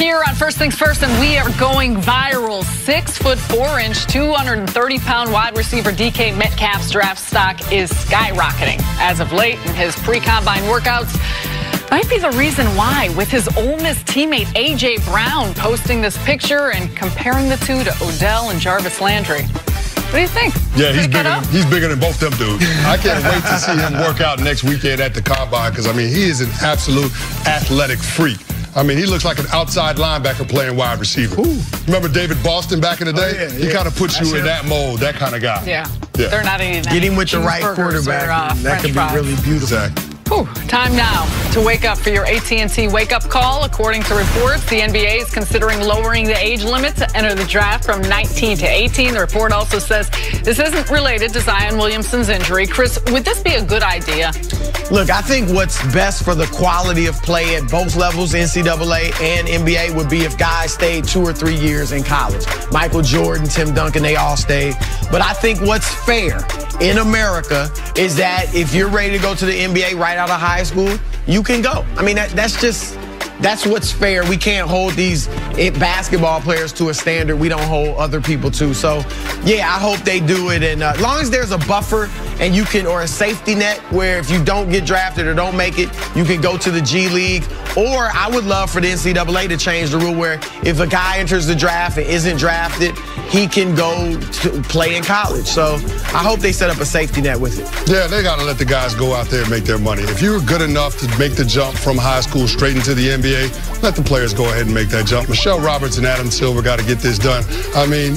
Here on First Things First, and we are going viral. 6'4", 230-pound wide receiver DK Metcalf's draft stock is skyrocketing. As of late, in his pre-combine workouts might be the reason why, with his Ole Miss teammate A.J. Brown posting this picture and comparing the two to Odell and Jarvis Landry. What do you think? Yeah, he's bigger than both them dudes. I can't wait to see him work out next weekend at the Combine because, I mean, he is an absolute athletic freak. I mean, he looks like an outside linebacker playing wide receiver. Ooh. Remember David Boston back in the day? Oh, yeah. He kind of puts you in that mold, that kind of guy. Yeah. They're not eating that. Get him with the right quarterback. That could be really beautiful. Exactly. Whew. Time now to wake up for your AT&T wake-up call. According to reports, the NBA is considering lowering the age limit to enter the draft from 19 to 18. The report also says this isn't related to Zion Williamson's injury. Chris, would this be a good idea? Look, I think what's best for the quality of play at both levels, NCAA and NBA, would be if guys stayed 2 or 3 years in college. Michael Jordan, Tim Duncan, they all stayed. But I think what's fair in America is that if you're ready to go to the NBA right out of high school, you can go. I mean, that's what's fair. We can't hold these basketball players to a standard we don't hold other people to. So, yeah, I hope they do it. And as long as there's a buffer and you can, or a safety net where if you don't get drafted or don't make it, you can go to the G League. Or I would love for the NCAA to change the rule where if a guy enters the draft and isn't drafted, he can go to play in college. So I hope they set up a safety net with it. Yeah, they got to let the guys go out there and make their money. If you're good enough to make the jump from high school straight into the NBA, let the players go ahead and make that jump. Michelle Roberts and Adam Silver got to get this done. I mean,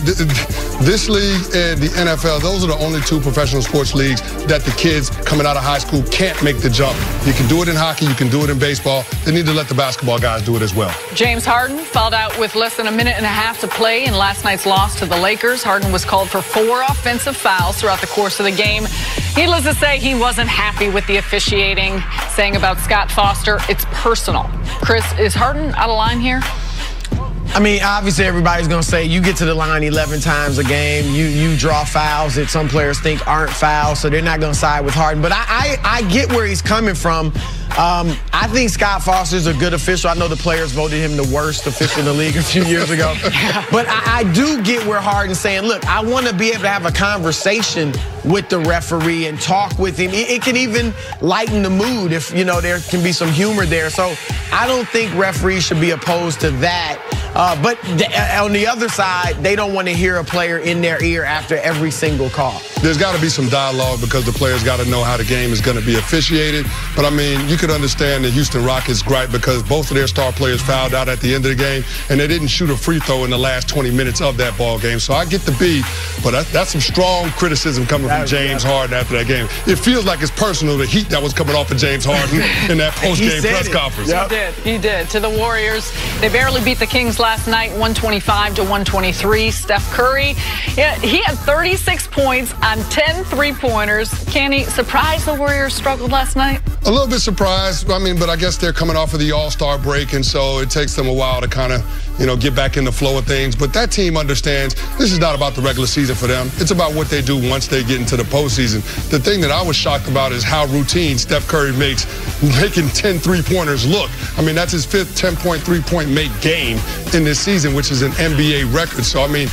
this league and the NFL, those are the only two professional sports leagues that the kids coming out of high school can't make the jump. You can do it in hockey, you can do it in baseball. They need to let the basketball guys do it as well. James Harden fouled out with less than a minute and a half to play in last night's loss to the Lakers. Harden was called for 4 offensive fouls throughout the course of the game. Needless to say, he wasn't happy with the officiating, saying about Scott Foster, it's personal. Chris, is Harden out of line here? I mean, obviously everybody's going to say you get to the line 11 times a game. You draw fouls that some players think aren't fouls, so they're not going to side with Harden. But I get where he's coming from. I think Scott Foster's a good official. I know the players voted him the worst official in the league a few years ago. But I do get where Harden's saying, look, I want to be able to have a conversation with the referee and talk with him. It can even lighten the mood if, you know, there can be some humor there. So I don't think referees should be opposed to that. But on the other side, they don't want to hear a player in their ear after every single call. There's got to be some dialogue because the players got to know how the game is going to be officiated. But, I mean, you could understand the Houston Rockets gripe because both of their star players fouled out at the end of the game, and they didn't shoot a free throw in the last 20 minutes of that ball game. So I get the B, but that's some strong criticism coming from James Harden after that game. It feels like it's personal, the heat that was coming off of James Harden in that post-game press conference. Yep. He did. To the Warriors, they barely beat the Kings last night, 125-123. Steph Curry, he had 36 points on 10 three-pointers. Can he surprise the Warriors struggled last night? A little bit surprised. I mean, but I guess they're coming off of the All-Star break, and so it takes them a while to kind of, you know, get back in the flow of things. But that team understands this is not about the regular season for them. It's about what they do once they get into the postseason. The thing that I was shocked about is how routine Steph Curry makes making 10 three-pointers look. I mean, that's his 5th 10-point three-point make game in this season, which is an NBA record. So, I mean,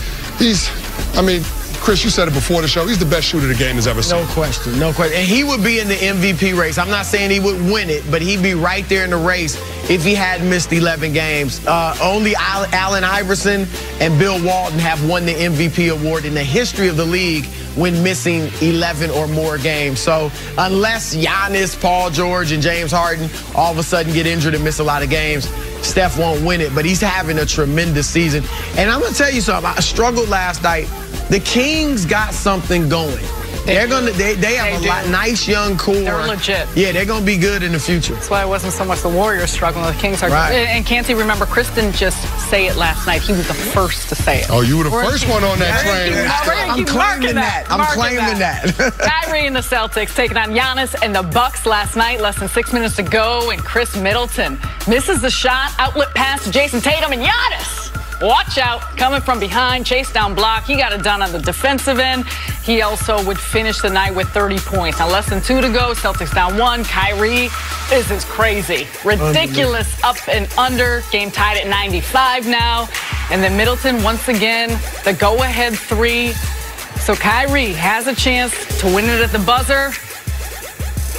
Chris, you said it before the show. He's the best shooter the game has ever seen. No question, no question. And he would be in the MVP race. I'm not saying he would win it, but he'd be right there in the race if he had missed 11 games. Only Allen Iverson and Bill Walton have won the MVP award in the history of the league when missing 11 or more games. So unless Giannis, Paul George, and James Harden all of a sudden get injured and miss a lot of games, Steph won't win it. But he's having a tremendous season. And I'm going to tell you something. I struggled last night. The Kings got something going. They have a nice young core. They're legit. Yeah, they're going to be good in the future. That's why it wasn't so much the Warriors struggling. The Kings are. Right. And can't you remember, Chris didn't just say it last night. He was the first to say it. Oh, you were the first one on that train. I'm claiming that. I'm claiming that. Kyrie and the Celtics taking on Giannis and the Bucks last night. Less than 6 minutes to go, and Chris Middleton misses the shot. Outlet pass to Jason Tatum, and Giannis watch out, coming from behind, chase down block. He got it done on the defensive end. He also would finish the night with 30 points. Now, less than 2 to go. Celtics down 1. Kyrie, this is crazy. Ridiculous up and under. Game tied at 95 now. And then Middleton, once again, the go-ahead 3. So Kyrie has a chance to win it at the buzzer.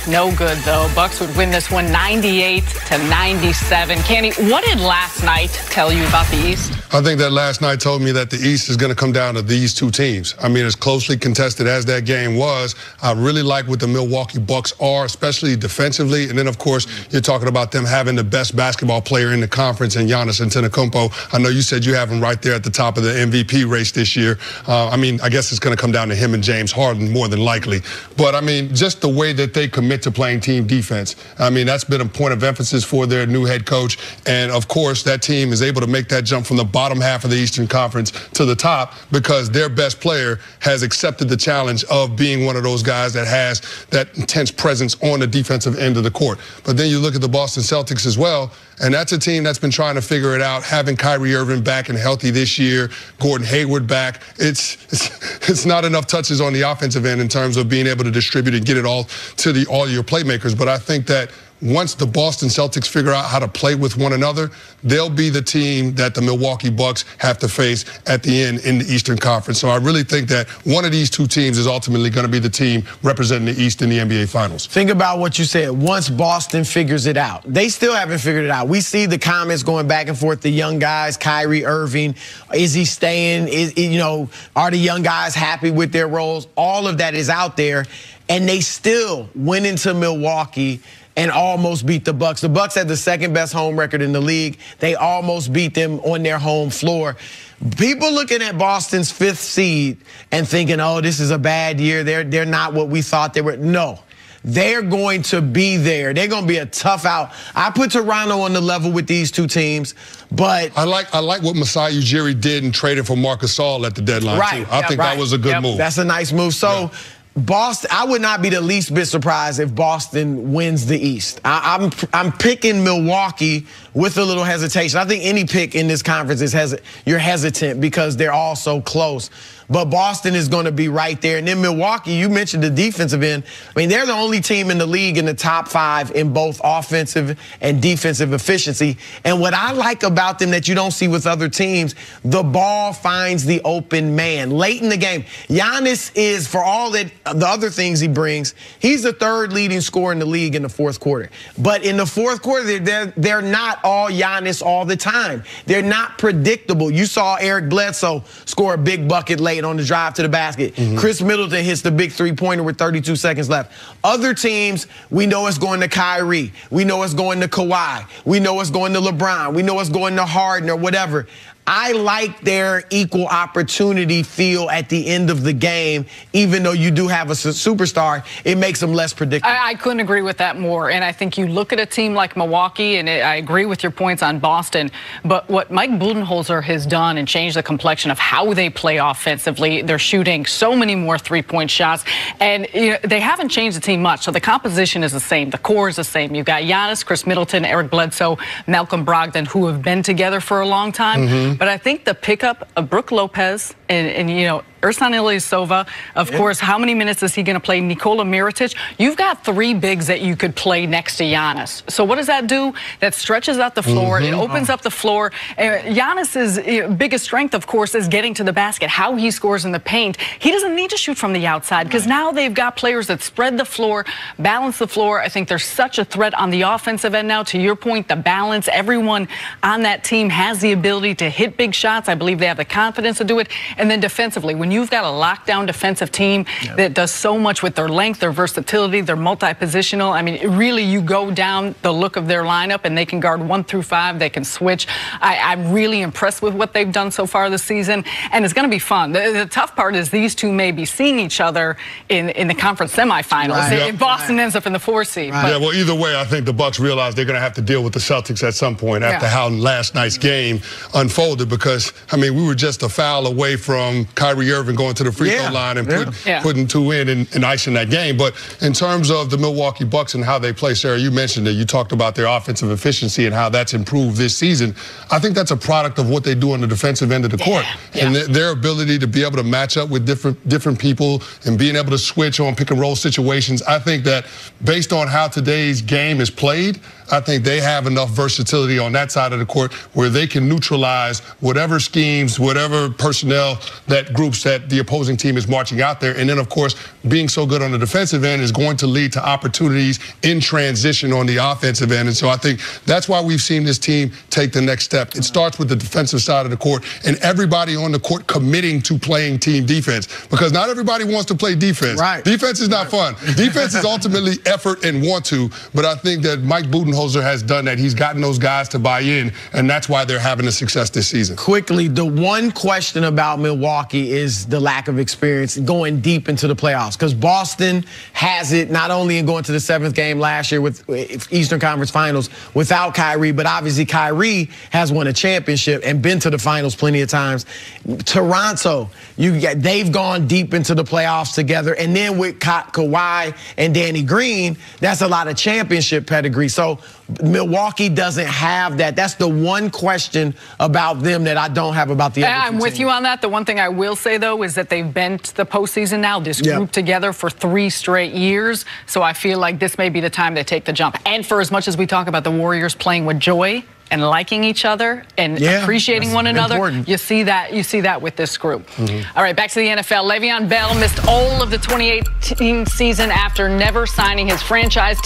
No good, though. Bucks would win this one 98-97. Kenny, what did last night tell you about the East? I think that last night told me that the East is going to come down to these two teams. I mean, as closely contested as that game was, I really like what the Milwaukee Bucks are, especially defensively. And then, of course, you're talking about them having the best basketball player in the conference in Giannis Antetokounmpo. I know you said you have him right there at the top of the MVP race this year. I mean, I guess it's going to come down to him and James Harden more than likely. But, I mean, just the way that they commit to playing team defense. I mean, that's been a point of emphasis for their new head coach. And, of course, that team is able to make that jump from the bottom half of the Eastern Conference to the top because their best player has accepted the challenge of being one of those guys that has that intense presence on the defensive end of the court. But then you look at the Boston Celtics as well, and that's a team that's been trying to figure it out, having Kyrie Irving back and healthy this year, Gordon Hayward back. It's not enough touches on the offensive end in terms of being able to distribute and get it all to all your playmakers. But I think that once the Boston Celtics figure out how to play with one another, they'll be the team that the Milwaukee Bucks have to face at the end in the Eastern Conference. So I really think that one of these two teams is ultimately going to be the team representing the East in the NBA Finals. Think about what you said. Once Boston figures it out. They still haven't figured it out. We see the comments going back and forth, the young guys, Kyrie Irving, is he staying? Are the young guys happy with their roles? All of that is out there, and they still went into Milwaukee and almost beat the Bucks. The Bucks had the second best home record in the league. They almost beat them on their home floor. People looking at Boston's 5th seed and thinking, oh, this is a bad year. They're not what we thought they were. No, they're going to be there. They're going to be a tough out. I put Toronto on the level with these two teams, but I like what Masai Ujiri did and traded for Marc Gasol at the deadline, too. I think that was a good move. That's a nice move. So. Yeah. Boston, I would not be the least bit surprised if Boston wins the East. I'm picking Milwaukee with a little hesitation. I think any pick in this conference you're hesitant because they're all so close. But Boston is going to be right there. And then Milwaukee, you mentioned the defensive end. I mean, they're the only team in the league in the top 5 in both offensive and defensive efficiency. And what I like about them that you don't see with other teams, the ball finds the open man late in the game. Giannis is, for all that the other things he brings, he's the 3rd leading scorer in the league in the 4th quarter. But in the 4th quarter, they're not all Giannis all the time. They're not predictable. You saw Eric Bledsoe score a big bucket late on the drive to the basket. Chris Middleton hits the big 3-pointer with 32 seconds left. Other teams, we know it's going to Kyrie. We know it's going to Kawhi. We know it's going to LeBron. We know it's going to Harden or whatever. I like their equal opportunity feel at the end of the game, even though you do have a superstar, it makes them less predictable. I couldn't agree with that more. And I think you look at a team like Milwaukee, and I agree with your points on Boston, but what Mike Budenholzer has done and changed the complexion of how they play offensively, they're shooting so many more 3-point shots, and they haven't changed the team much. So the composition is the same. The core is the same. You've got Giannis, Chris Middleton, Eric Bledsoe, Malcolm Brogdon, who have been together for a long time. But I think the pickup of Brook Lopez and Ersan Ilyasova, of course, how many minutes is he going to play? Nikola Mirotic. You've got 3 bigs that you could play next to Giannis. So what does that do? That stretches out the floor. It opens up the floor. Giannis's biggest strength, of course, is getting to the basket, how he scores in the paint. He doesn't need to shoot from the outside because now they've got players that spread the floor, balance the floor. I think there's such a threat on the offensive end now. To your point, the balance, everyone on that team has the ability to hit big shots. I believe they have the confidence to do it. And then defensively, when you've got a lockdown defensive team that does so much with their length, their versatility, their multi-positional, I mean, really, you go down the look of their lineup and they can guard 1 through 5. They can switch. I'm really impressed with what they've done so far this season, and it's going to be fun. The tough part is these two may be seeing each other in the conference semifinals. If Boston ends up in the 4 seed. Yeah, well, either way, I think the Bucks realize they're going to have to deal with the Celtics at some point after how last night's game unfolded because, I mean, we were just a foul away from Kyrie Irving Irving going to the free throw line and putting 2 in and icing that game. But in terms of the Milwaukee Bucks and how they play, Sarah, you mentioned it. You talked about their offensive efficiency and how that's improved this season. I think that's a product of what they do on the defensive end of the court. And their ability to be able to match up with different people and being able to switch on pick and roll situations. I think that based on how today's game is played, I think they have enough versatility on that side of the court where they can neutralize whatever schemes, whatever personnel groups that the opposing team is marching out there. And then, of course, being so good on the defensive end is going to lead to opportunities in transition on the offensive end. And so I think that's why we've seen this team take the next step. It starts with the defensive side of the court and everybody on the court committing to playing team defense, because not everybody wants to play defense. Right. Defense is not fun. Defense is ultimately effort and want to, but I think that Mike Budenholzer has done that. He's gotten those guys to buy in, and that's why they're having a success this season. Quickly, the one question about Milwaukee is the lack of experience going deep into the playoffs, because Boston has it not only in going to the 7th game last year with Eastern Conference Finals without Kyrie, but obviously Kyrie has won a championship and been to the finals plenty of times. Toronto, they've gone deep into the playoffs together, and then with Kawhi and Danny Green, that's a lot of championship pedigree. So Milwaukee doesn't have that. That's the one question about them that I don't have about the other I'm with you on that. The one thing I will say, though, is that they've been to the postseason now, this group together for 3 straight years. So I feel like this may be the time they take the jump. And for as much as we talk about the Warriors playing with joy and liking each other and appreciating one another, you see that with this group. All right, back to the NFL. Le'Veon Bell missed all of the 2018 season after never signing his franchise